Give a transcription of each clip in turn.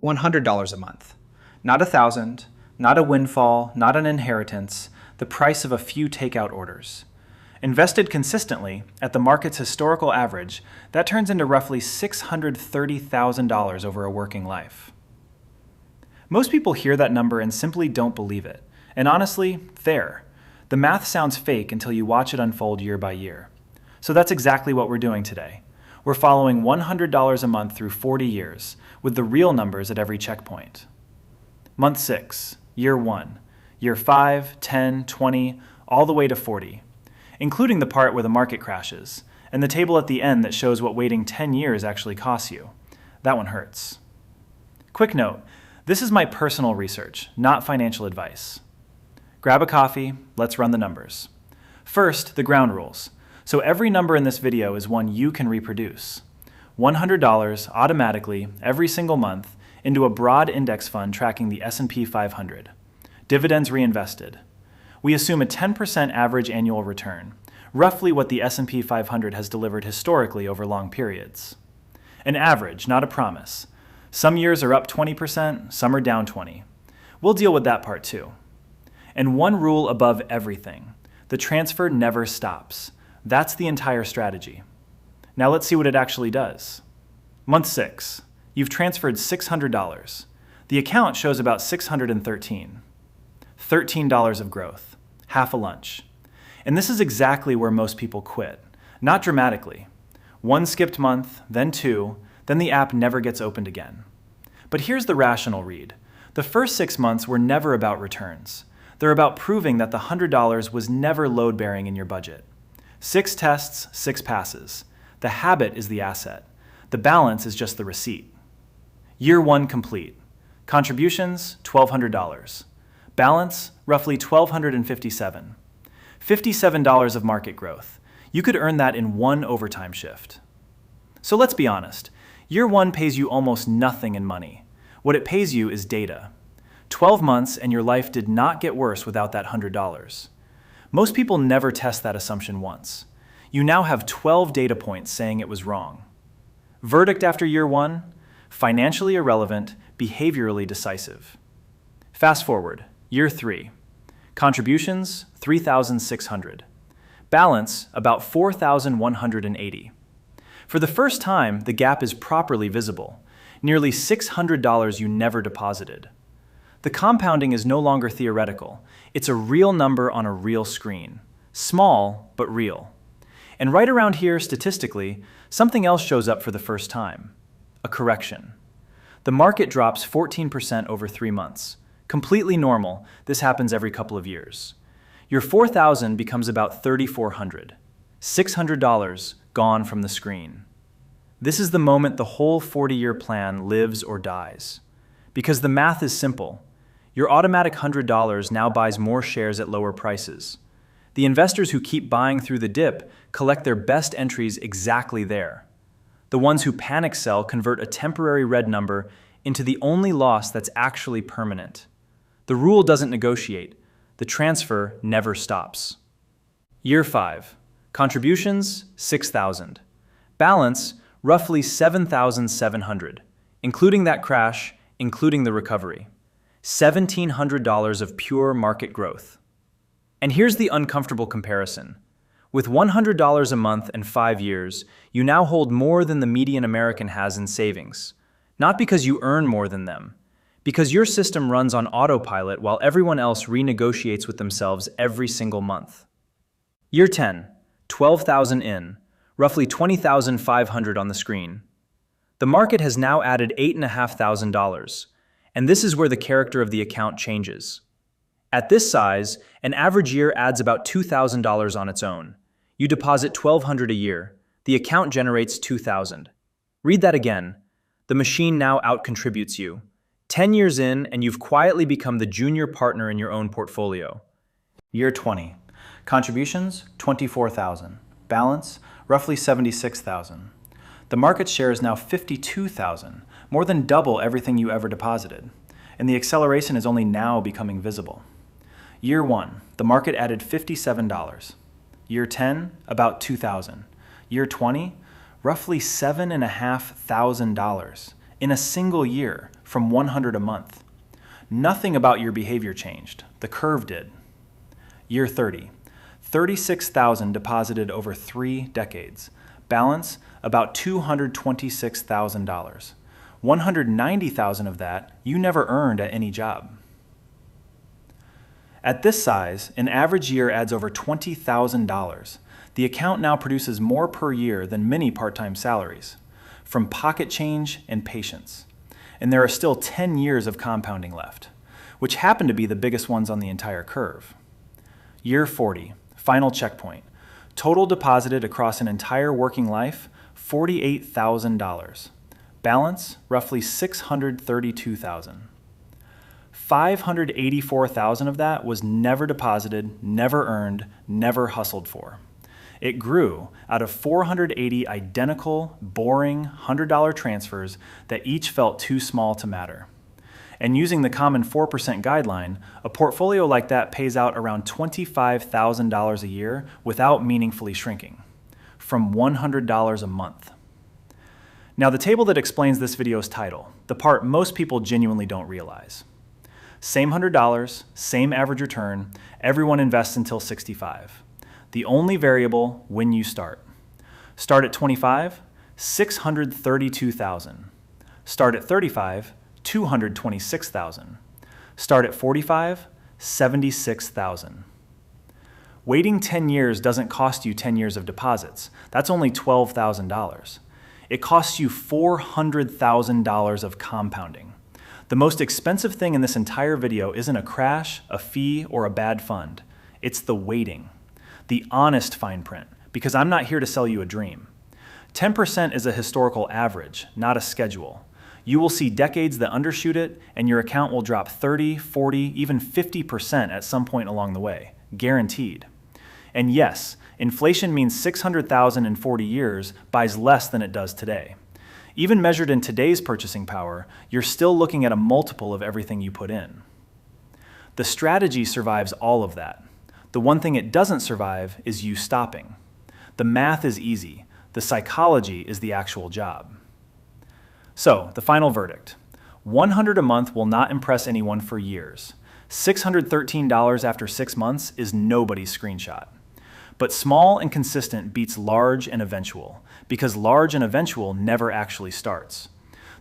$100 a month. Not $1,000, not a windfall, not an inheritance, the price of a few takeout orders. Invested consistently at the market's historical average, that turns into roughly $630,000 over a working life. Most people hear that number and simply don't believe it. And honestly, fair. The math sounds fake until you watch it unfold year by year. So that's exactly what we're doing today. We're following $100 a month through 40 years, with the real numbers at every checkpoint. Month 6, year 1, year 5, 10, 20, all the way to 40, including the part where the market crashes, and the table at the end that shows what waiting 10 years actually costs you. That one hurts. Quick note, this is my personal research, not financial advice. Grab a coffee, let's run the numbers. First, the ground rules. So every number in this video is one you can reproduce. $100 automatically every single month into a broad index fund tracking the S&P 500. Dividends reinvested. We assume a 10% average annual return, roughly what the S&P 500 has delivered historically over long periods. An average, not a promise. Some years are up 20%, some are down 20%. We'll deal with that part too. And one rule above everything: the transfer never stops. That's the entire strategy. Now let's see what it actually does. Month 6, you've transferred $600. The account shows about $613. $13 of growth, half a lunch. And this is exactly where most people quit. Not dramatically. One skipped month, then 2, then the app never gets opened again. But here's the rational read. The first 6 months were never about returns. They're about proving that the $100 was never load-bearing in your budget. 6 tests, 6 passes. The habit is the asset. The balance is just the receipt. Year 1 complete. Contributions, $1,200. Balance, roughly $1,257. $57 of market growth. You could earn that in one overtime shift. So let's be honest. Year 1 pays you almost nothing in money. What it pays you is data. 12 months and your life did not get worse without that $100. Most people never test that assumption once. You now have 12 data points saying it was wrong. Verdict after year 1? Financially irrelevant, behaviorally decisive. Fast forward, year 3. Contributions, $3,600. Balance, about $4,180. For the first time, the gap is properly visible. Nearly $600 you never deposited. The compounding is no longer theoretical. It's a real number on a real screen. Small, but real. And right around here, statistically, something else shows up for the first time. A correction. The market drops 14% over 3 months. Completely normal. This happens every couple of years. Your $4,000 becomes about $3,400. $600 gone from the screen. This is the moment the whole 40-year plan lives or dies. Because the math is simple. Your automatic $100 now buys more shares at lower prices. The investors who keep buying through the dip collect their best entries exactly there. The ones who panic sell convert a temporary red number into the only loss that's actually permanent. The rule doesn't negotiate. The transfer never stops. Year 5. Contributions, $6,000. Balance, roughly $7,700, including that crash, including the recovery. $1,700 of pure market growth. And here's the uncomfortable comparison. With $100 a month and 5 years, you now hold more than the median American has in savings. Not because you earn more than them, because your system runs on autopilot while everyone else renegotiates with themselves every single month. Year 10, $12,000 in, roughly $20,500 on the screen. The market has now added $8,500, and this is where the character of the account changes. At this size, an average year adds about $2,000 on its own. You deposit $1,200 a year. The account generates $2,000. Read that again. The machine now outcontributes you. 10 years in, and you've quietly become the junior partner in your own portfolio. Year 20. Contributions, $24,000. Balance, roughly $76,000. The market share is now $52,000, more than double everything you ever deposited. And the acceleration is only now becoming visible. Year 1, the market added $57. Year 10, about $2,000. Year 20, roughly $7,500 in a single year from 100 a month. Nothing about your behavior changed. The curve did. Year 30, 36,000 deposited over 3 decades. Balance, about $226,000. 190,000 of that you never earned at any job. At this size, an average year adds over $20,000. The account now produces more per year than many part-time salaries, from pocket change and patience. And there are still 10 years of compounding left, which happen to be the biggest ones on the entire curve. Year 40, final checkpoint. Total deposited across an entire working life, $48,000. Balance, roughly $632,000. $584,000 of that was never deposited, never earned, never hustled for. It grew out of 480 identical, boring $100 transfers that each felt too small to matter. And using the common 4% guideline, a portfolio like that pays out around $25,000 a year without meaningfully shrinking, from $100 a month. Now, the table that explains this video's title, the part most people genuinely don't realize. Same $100, same average return, everyone invests until 65. The only variable, when you start. Start at 25, $632,000. Start at 35, $226,000. Start at 45, $76,000. Waiting 10 years doesn't cost you 10 years of deposits. That's only $12,000. It costs you $400,000 of compounding. The most expensive thing in this entire video isn't a crash, a fee, or a bad fund. It's the waiting. The honest fine print, because I'm not here to sell you a dream. 10% is a historical average, not a schedule. You will see decades that undershoot it, and your account will drop 30, 40, even 50% at some point along the way, guaranteed. And yes, inflation means $600,000 in 40 years buys less than it does today. Even measured in today's purchasing power, you're still looking at a multiple of everything you put in. The strategy survives all of that. The one thing it doesn't survive is you stopping. The math is easy. The psychology is the actual job. So, the final verdict. 100 a month will not impress anyone for years. $613 after 6 months is nobody's screenshot. But small and consistent beats large and eventual, because large and eventual never actually starts.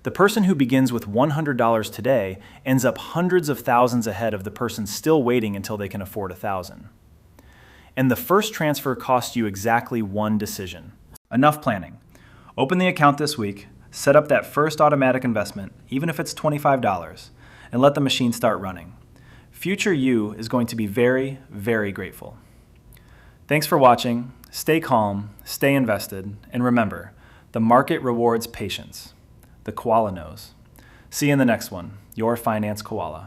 The person who begins with $100 today ends up hundreds of thousands ahead of the person still waiting until they can afford $1,000. And the first transfer costs you exactly one decision. Enough planning. Open the account this week, set up that first automatic investment, even if it's $25, and let the machine start running. Future you is going to be very, very grateful. Thanks for watching. Stay calm, stay invested, and remember, the market rewards patience. The koala knows. See you in the next one. Your Finance Koala.